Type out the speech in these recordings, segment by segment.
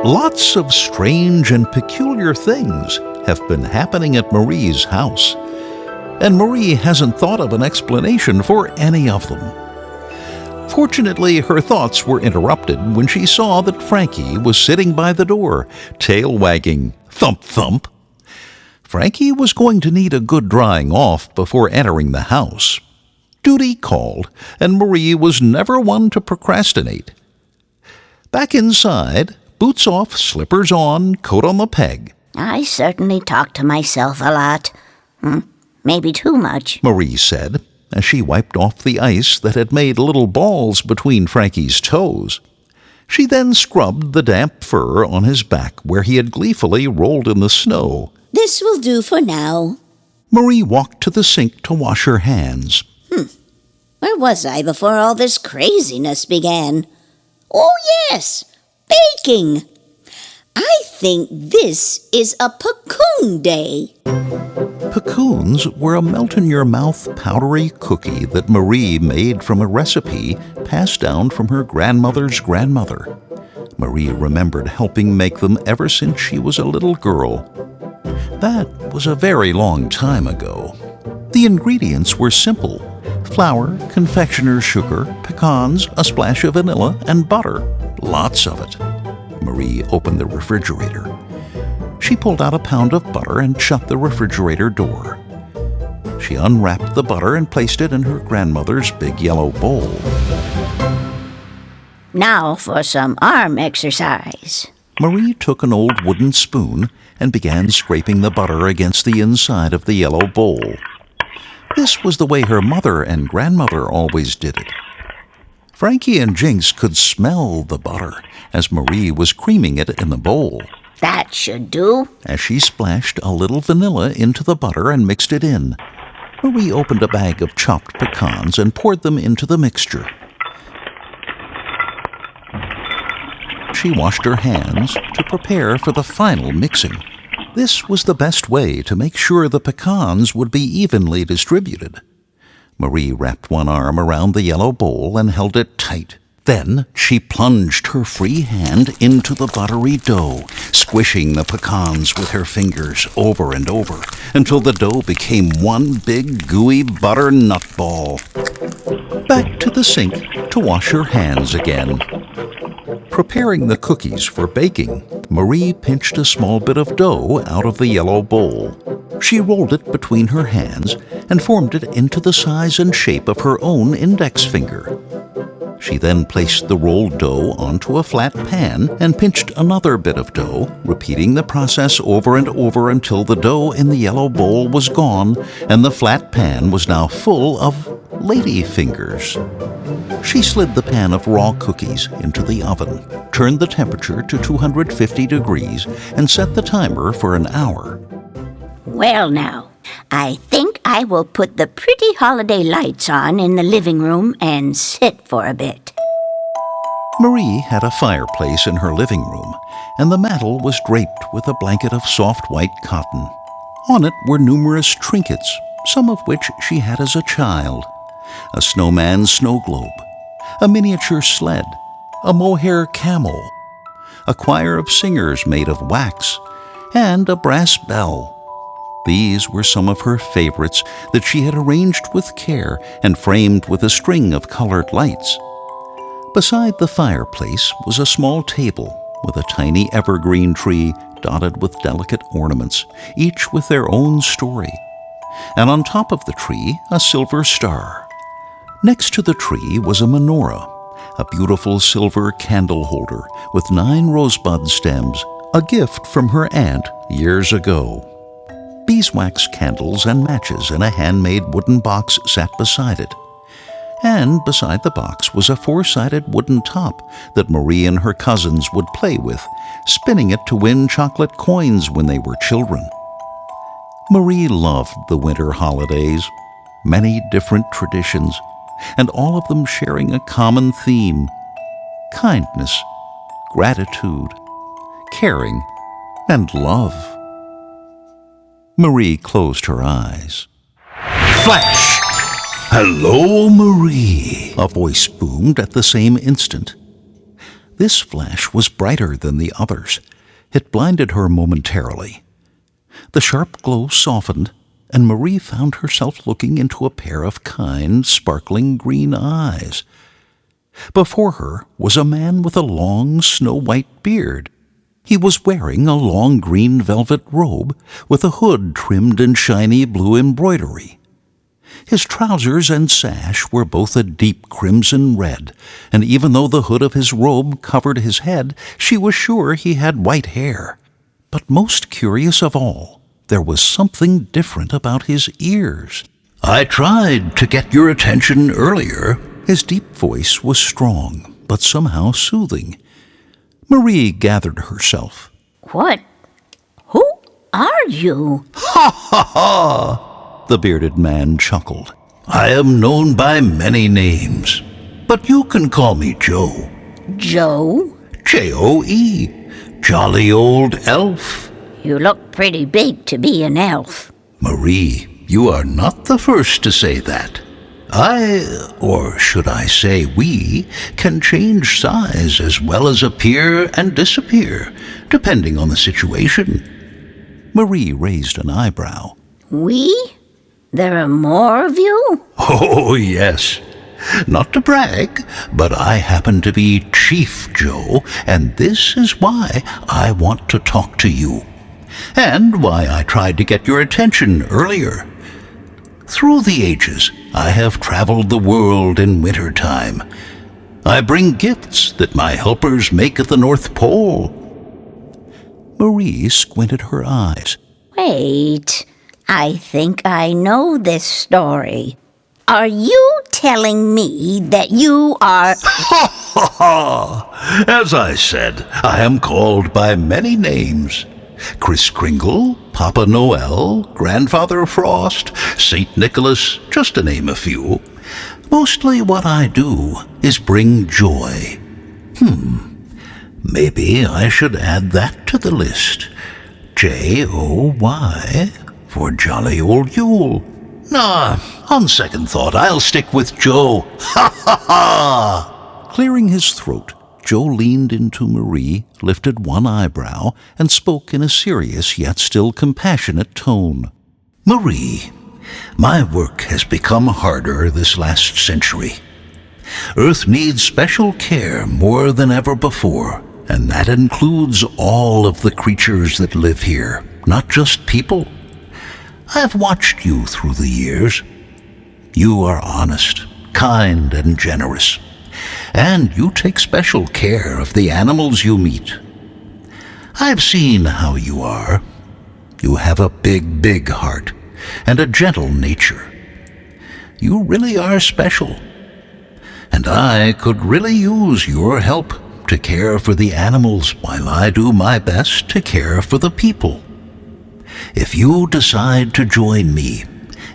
Lots of strange and peculiar things have been happening at Marie's house, and Marie hasn't thought of an explanation for any of them. Fortunately, her thoughts were interrupted when she saw that Frankie was sitting by the door, tail wagging, thump thump. Frankie was going to need a good drying off before entering the house. Duty called, and Marie was never one to procrastinate. Back inside, boots off, slippers on, coat on the peg. I certainly talk to myself a lot. Maybe too much, Marie said, as she wiped off the ice that had made little balls between Frankie's toes. She then scrubbed the damp fur on his back where he had gleefully rolled in the snow. This will do for now. Marie walked to the sink to wash her hands. Where was I before all this craziness began? Oh, yes, baking. I think this is a pecoon day. Pecoons were a melt-in-your-mouth powdery cookie that Marie made from a recipe passed down from her grandmother's grandmother. Marie remembered helping make them ever since she was a little girl. That was a very long time ago. The ingredients were simple: flour, confectioner's sugar, pecans, a splash of vanilla, and butter. Lots of it. Marie opened the refrigerator. She pulled out a pound of butter and shut the refrigerator door. She unwrapped the butter and placed it in her grandmother's big yellow bowl. Now for some arm exercise. Marie took an old wooden spoon and began scraping the butter against the inside of the yellow bowl. This was the way her mother and grandmother always did it. Frankie and Jinx could smell the butter as Marie was creaming it in the bowl. That should do. As she splashed a little vanilla into the butter and mixed it in, Marie opened a bag of chopped pecans and poured them into the mixture. She washed her hands to prepare for the final mixing. This was the best way to make sure the pecans would be evenly distributed. Marie wrapped one arm around the yellow bowl and held it tight. Then she plunged her free hand into the buttery dough, squishing the pecans with her fingers over and over until the dough became one big gooey butter nut ball. Back to the sink to wash her hands again. Preparing the cookies for baking, Marie pinched a small bit of dough out of the yellow bowl. She rolled it between her hands and formed it into the size and shape of her own index finger. She then placed the rolled dough onto a flat pan and pinched another bit of dough, repeating the process over and over until the dough in the yellow bowl was gone and the flat pan was now full of lady fingers. She slid the pan of raw cookies into the oven, turned the temperature to 250 degrees, and set the timer for an hour. Well now, I think I will put the pretty holiday lights on in the living room and sit for a bit. Marie had a fireplace in her living room, and the mantel was draped with a blanket of soft white cotton. On it were numerous trinkets, some of which she had as a child: a snowman's snow globe, a miniature sled, a mohair camel, a choir of singers made of wax, and a brass bell. These were some of her favorites that she had arranged with care and framed with a string of colored lights. Beside the fireplace was a small table with a tiny evergreen tree dotted with delicate ornaments, each with their own story, and on top of the tree a silver star. Next to the tree was a menorah, a beautiful silver candle holder with 9 rosebud stems, a gift from her aunt years ago. Beeswax candles and matches in a handmade wooden box sat beside it. And beside the box was a 4-sided wooden top that Marie and her cousins would play with, spinning it to win chocolate coins when they were children. Marie loved the winter holidays, many different traditions, and all of them sharing a common theme: kindness, gratitude, caring, and love. Marie closed her eyes. Flash! "Hello, Marie," a voice boomed at the same instant. This flash was brighter than the others. It blinded her momentarily. The sharp glow softened, and Marie found herself looking into a pair of kind, sparkling green eyes. Before her was a man with a long, snow-white beard. He was wearing a long green velvet robe with a hood trimmed in shiny blue embroidery. His trousers and sash were both a deep crimson red, and even though the hood of his robe covered his head, she was sure he had white hair. But most curious of all, there was something different about his ears. "I tried to get your attention earlier." His deep voice was strong, but somehow soothing. Marie gathered herself. What? Who are you? "Ha ha ha!" The bearded man chuckled. "I am known by many names, but you can call me Joe. Joe? J-O-E. Jolly old elf." You look pretty big to be an elf. "Marie, you are not the first to say that. Or should I say we, can change size as well as appear and disappear, depending on the situation." Marie raised an eyebrow. We? There are more of you? "Oh, yes. Not to brag, but I happen to be Chief Joe, and this is why I want to talk to you, and why I tried to get your attention earlier. Through the ages, I have traveled the world in winter time. I bring gifts that my helpers make at the North Pole." Marie squinted her eyes. Wait, I think I know this story. Are you telling me that you are... "Ha ha ha! As I said, I am called by many names. Kris Kringle, Papa Noel, Grandfather Frost, St. Nicholas, just to name a few. Mostly what I do is bring joy. Maybe I should add that to the list. J-O-Y for Jolly Old Yule. Nah, on second thought, I'll stick with Joe. Ha ha ha! Clearing his throat, Joe leaned into Marie, lifted one eyebrow, and spoke in a serious yet still compassionate tone. "Marie, my work has become harder this last century. Earth needs special care more than ever before, and that includes all of the creatures that live here, not just people. I've watched you through the years. You are honest, kind, and generous, and you take special care of the animals you meet. I've seen how you are. You have a big, big heart and a gentle nature. You really are special, and I could really use your help to care for the animals while I do my best to care for the people. If you decide to join me,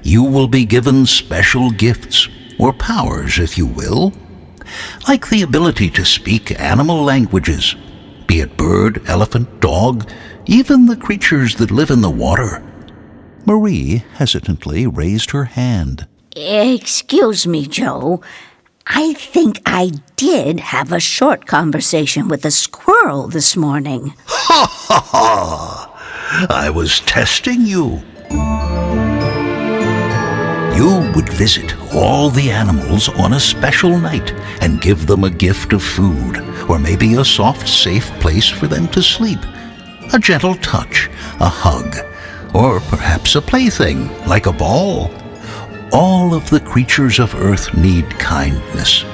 you will be given special gifts, or powers if you will, like the ability to speak animal languages, be it bird, elephant, dog, even the creatures that live in the water." Marie hesitantly raised her hand. Excuse me, Joe. I think I did have a short conversation with a squirrel this morning. "Ha ha ha! I was testing you." You would visit all the animals on a special night and give them a gift of food, or maybe a soft, safe place for them to sleep, a gentle touch, a hug, or perhaps a plaything like a ball. All of the creatures of Earth need kindness.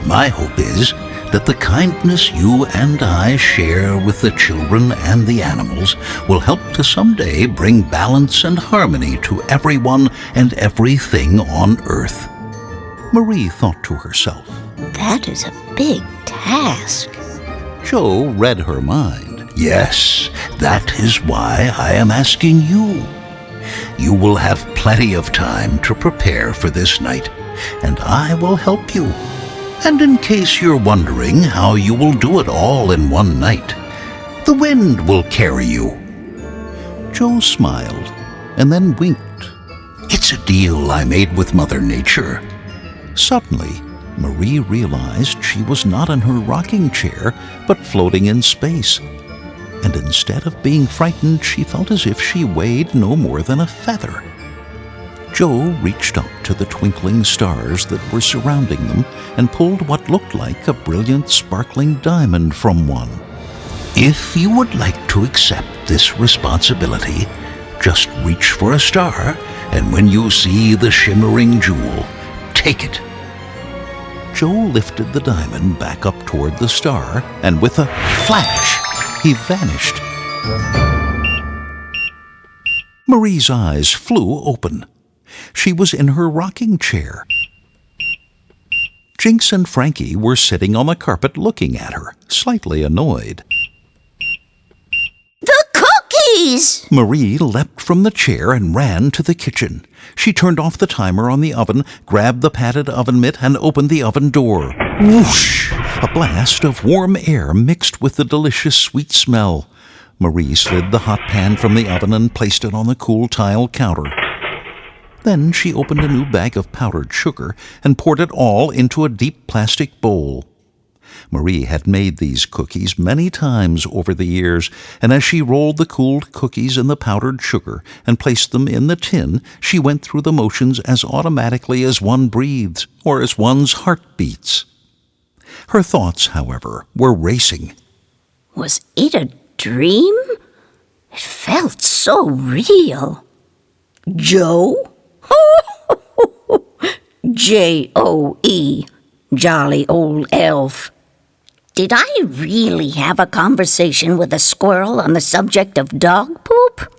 My hope is that the kindness you and I share with the children and the animals will help to someday bring balance and harmony to everyone and everything on Earth. Marie thought to herself. That is a big task. Joe read her mind. Yes, that is why I am asking you. You will have plenty of time to prepare for this night, and I will help you. And in case you're wondering how you will do it all in one night, the wind will carry you. Joe smiled and then winked. It's a deal I made with Mother Nature. Suddenly, Marie realized she was not in her rocking chair, but floating in space. And instead of being frightened, she felt as if she weighed no more than a feather. Joe reached up to the twinkling stars that were surrounding them and pulled what looked like a brilliant, sparkling diamond from one. If you would like to accept this responsibility, just reach for a star, and when you see the shimmering jewel, take it. Joe lifted the diamond back up toward the star, and with a flash, he vanished. Marie's eyes flew open. She was in her rocking chair. Jinx and Frankie were sitting on the carpet looking at her, slightly annoyed. The cookies! Marie leapt from the chair and ran to the kitchen. She turned off the timer on the oven, grabbed the padded oven mitt, and opened the oven door. Whoosh! A blast of warm air mixed with the delicious sweet smell. Marie slid the hot pan from the oven and placed it on the cool tile counter. Then she opened a new bag of powdered sugar and poured it all into a deep plastic bowl. Marie had made these cookies many times over the years, and as she rolled the cooled cookies in the powdered sugar and placed them in the tin, she went through the motions as automatically as one breathes or as one's heart beats. Her thoughts, however, were racing. Was it a dream? It felt so real. Joe? Joe, jolly old elf. Did I really have a conversation with a squirrel on the subject of dog poop?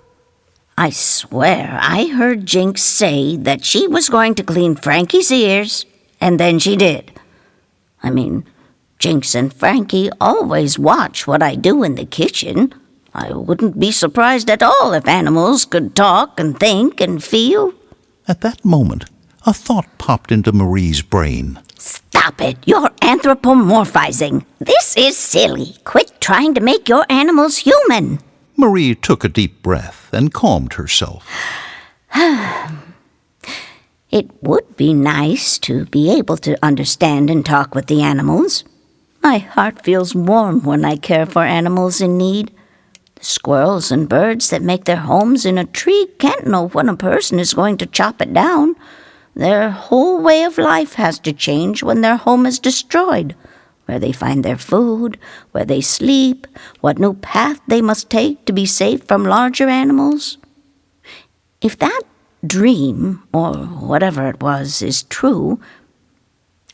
I swear I heard Jinx say that she was going to clean Frankie's ears, and then she did. I mean, Jinx and Frankie always watch what I do in the kitchen. I wouldn't be surprised at all if animals could talk and think and feel. At that moment, a thought popped into Marie's brain. Stop it! You're anthropomorphizing. This is silly. Quit trying to make your animals human. Marie took a deep breath and calmed herself. It would be nice to be able to understand and talk with the animals. My heart feels warm when I care for animals in need. The squirrels and birds that make their homes in a tree can't know when a person is going to chop it down. Their whole way of life has to change when their home is destroyed. Where they find their food, where they sleep, what new path they must take to be safe from larger animals. If that dream, or whatever it was, is true,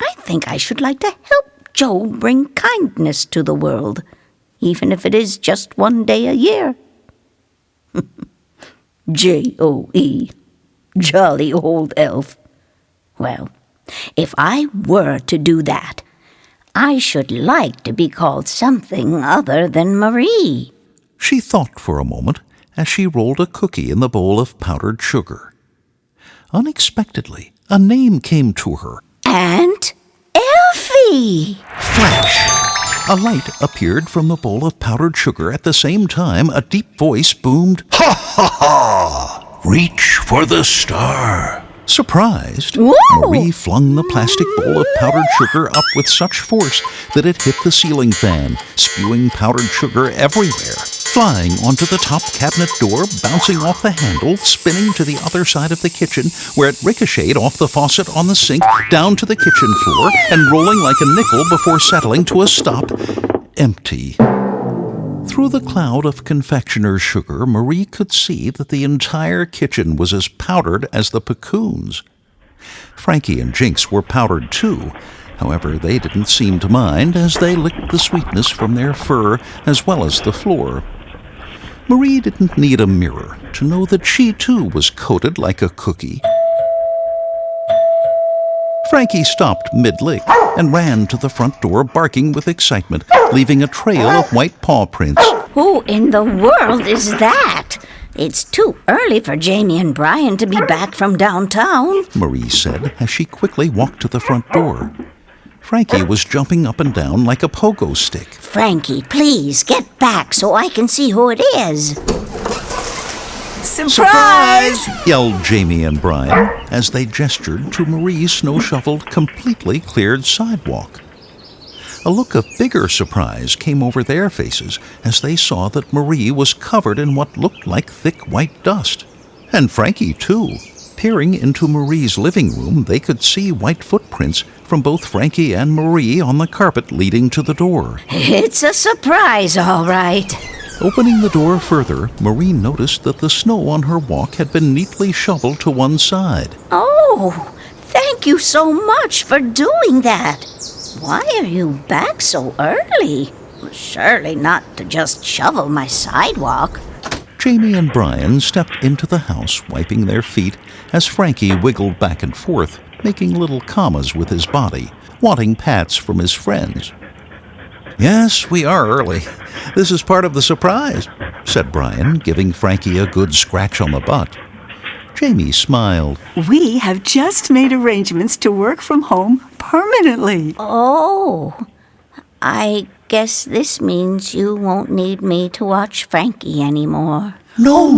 I think I should like to help Joe bring kindness to the world, even if it is just one day a year. Joe, jolly old elf. Well, if I were to do that, I should like to be called something other than Marie. She thought for a moment as she rolled a cookie in the bowl of powdered sugar. Unexpectedly, a name came to her. Aunt Elfie! Flash! A light appeared from the bowl of powdered sugar. At the same time, a deep voice boomed, Ha ha ha! Reach for the star. Surprised, Whoa! Marie flung the plastic bowl of powdered sugar up with such force that it hit the ceiling fan, spewing powdered sugar everywhere, flying onto the top cabinet door, bouncing off the handle, spinning to the other side of the kitchen, where it ricocheted off the faucet on the sink, down to the kitchen floor, and rolling like a nickel before settling to a stop, empty. Through the cloud of confectioner's sugar, Marie could see that the entire kitchen was as powdered as the pecoons. Frankie and Jinx were powdered too. However, they didn't seem to mind as they licked the sweetness from their fur as well as the floor. Marie didn't need a mirror to know that she too was coated like a cookie. Frankie stopped mid-lick and ran to the front door barking with excitement, leaving a trail of white paw prints. Who in the world is that? It's too early for Jamie and Brian to be back from downtown, Marie said as she quickly walked to the front door. Frankie was jumping up and down like a pogo stick. Frankie, please get back so I can see who it is. Surprise! Yelled Jamie and Brian as they gestured to Marie's snow-shoveled, completely cleared sidewalk. A look of bigger surprise came over their faces as they saw that Marie was covered in what looked like thick white dust. And Frankie, too. Peering into Marie's living room, they could see white footprints from both Frankie and Marie on the carpet leading to the door. It's a surprise, all right. Opening the door further, Marie noticed that the snow on her walk had been neatly shoveled to one side. Oh, thank you so much for doing that. Why are you back so early? Surely not to just shovel my sidewalk. Jamie and Brian stepped into the house, wiping their feet as Frankie wiggled back and forth, making little commas with his body, wanting pats from his friends. "Yes, we are early. This is part of the surprise," said Brian, giving Frankie a good scratch on the butt. Jamie smiled. We have just made arrangements to work from home permanently. Oh, I guess this means you won't need me to watch Frankie anymore. No.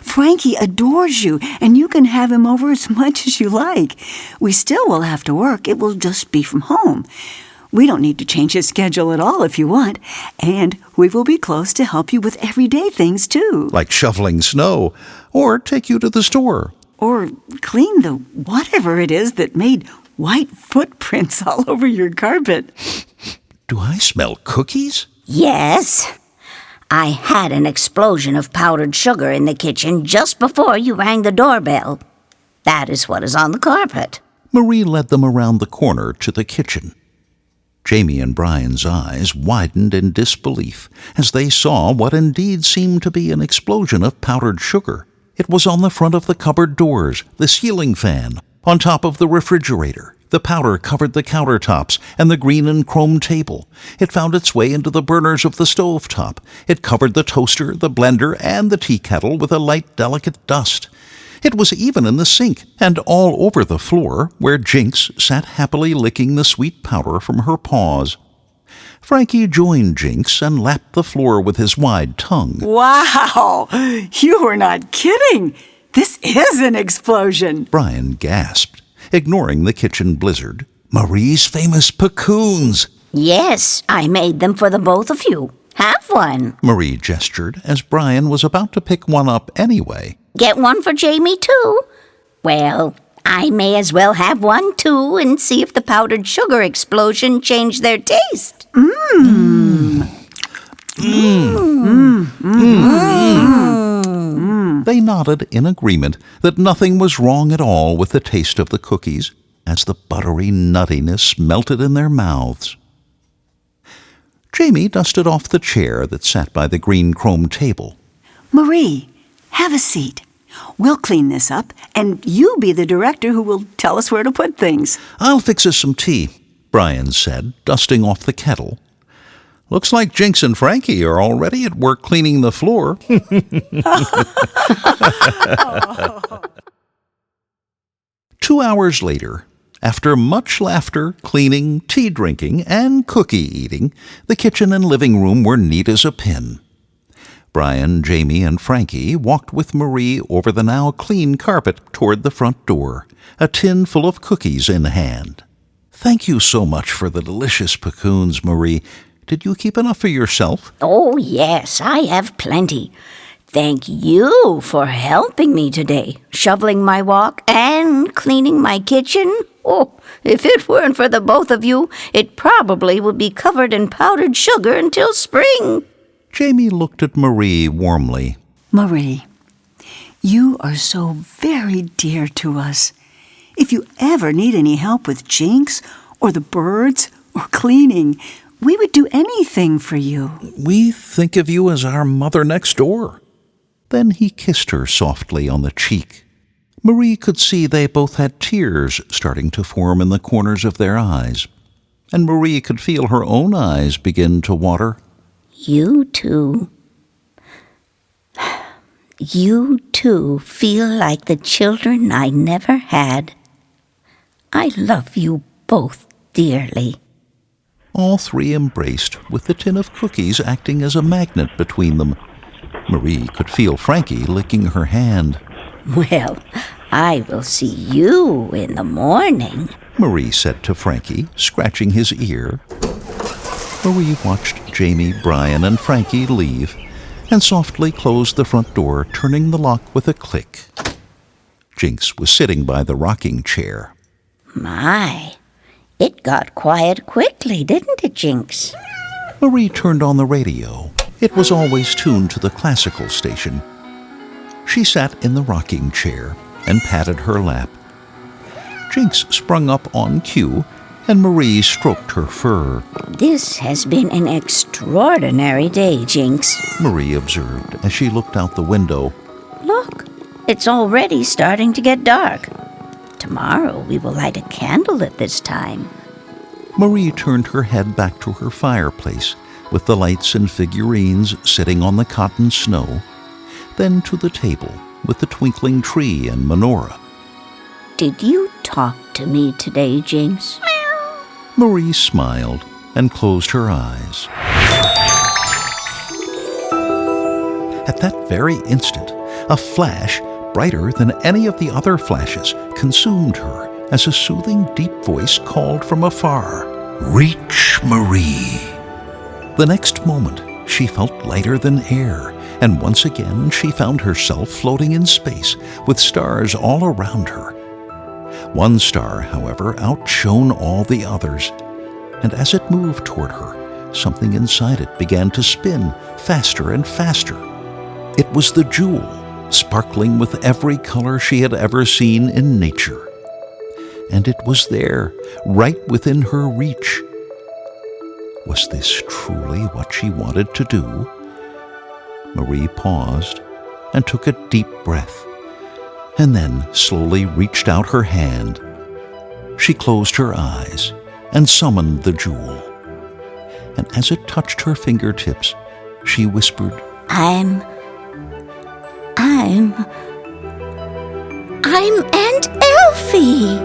Frankie adores you, and you can have him over as much as you like. We still will have to work. It will just be from home. We don't need to change his schedule at all if you want, and we will be close to help you with everyday things, too. Like shoveling snow, or take you to the store. Or clean the whatever it is that made white footprints all over your carpet. Do I smell cookies? Yes. I had an explosion of powdered sugar in the kitchen just before you rang the doorbell. That is what is on the carpet. Marie led them around the corner to the kitchen. Jamie and Brian's eyes widened in disbelief as they saw what indeed seemed to be an explosion of powdered sugar. It was on the front of the cupboard doors, the ceiling fan, on top of the refrigerator. The powder covered the countertops and the green and chrome table. It found its way into the burners of the stovetop. It covered the toaster, the blender, and the tea kettle with a light, delicate dust. It was even in the sink and all over the floor, where Jinx sat happily licking the sweet powder from her paws. Frankie joined Jinx and lapped the floor with his wide tongue. Wow! You were not kidding! This is an explosion! Brian gasped, ignoring the kitchen blizzard. Marie's famous pecoons! Yes, I made them for the both of you. Have one. Marie gestured as Brian was about to pick one up anyway. Get one for Jamie, too? Well, I may as well have one, too, and see if the powdered sugar explosion changed their taste. They nodded in agreement that nothing was wrong at all with the taste of the cookies as the buttery nuttiness melted in their mouths. Jamie dusted off the chair that sat by the green chrome table. Marie, have a seat. We'll clean this up, and you be the director who will tell us where to put things. "I'll fix us some tea," Brian said, dusting off the kettle. "Looks like Jinx and Frankie are already at work cleaning the floor." 2 hours later, after much laughter, cleaning, tea drinking, and cookie eating, the kitchen and living room were neat as a pin. Brian, Jamie, and Frankie walked with Marie over the now clean carpet toward the front door, a tin full of cookies in hand. "Thank you so much for the delicious pecoons, Marie. Did you keep enough for yourself?" Oh, yes, I have plenty. Thank you for helping me today, shoveling my walk and cleaning my kitchen. Oh, if it weren't for the both of you, it probably would be covered in powdered sugar until spring. Jamie looked at Marie warmly. Marie, you are so very dear to us. If you ever need any help with Jinx or the birds or cleaning, we would do anything for you. "We think of you as our mother next door." Then he kissed her softly on the cheek. Marie could see they both had tears starting to form in the corners of their eyes, and Marie could feel her own eyes begin to water. You two feel like the children I never had. I love you both dearly. All three embraced, with the tin of cookies acting as a magnet between them. Marie could feel Frankie licking her hand. Well, I will see you in the morning, Marie said to Frankie, scratching his ear. Marie watched Jamie, Brian, and Frankie leave and softly closed the front door, turning the lock with a click. Jinx was sitting by the rocking chair. My, it got quiet quickly, didn't it, Jinx? Marie turned on the radio. It was always tuned to the classical station. She sat in the rocking chair and patted her lap. Jinx sprung up on cue, and Marie stroked her fur. This has been an extraordinary day, Jinx. Marie observed as she looked out the window. Look, it's already starting to get dark. Tomorrow we will light a candle at this time. Marie turned her head back to her fireplace, with the lights and figurines sitting on the cotton snow, then to the table with the twinkling tree and menorah. Did you talk to me today, Jinx? Marie smiled and closed her eyes. At that very instant, a flash, brighter than any of the other flashes, consumed her as a soothing, deep voice called from afar, Reach, Marie. The next moment, she felt lighter than air, and once again she found herself floating in space with stars all around her. One star, however, outshone all the others, and as it moved toward her, something inside it began to spin faster and faster. It was the jewel, sparkling with every color she had ever seen in nature. And it was there, right within her reach. Was this truly what she wanted to do? Marie paused and took a deep breath, and then slowly reached out her hand. She closed her eyes and summoned the jewel. And as it touched her fingertips, she whispered, I'm Aunt Elfie.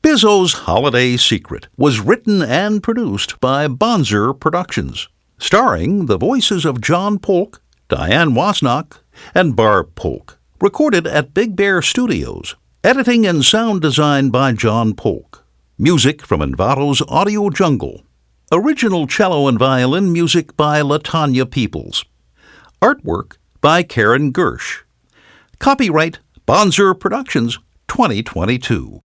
Bizzo's Holiday Secret was written and produced by Bonzer Productions, starring the voices of John Polk, Diane Wasnock, and Barb Polk. Recorded at Big Bear Studios. Editing and sound design by John Polk. Music from Envato's Audio Jungle. Original cello and violin music by LaTanya Peoples. Artwork by Karen Gersh. Copyright Bonzer Productions 2022.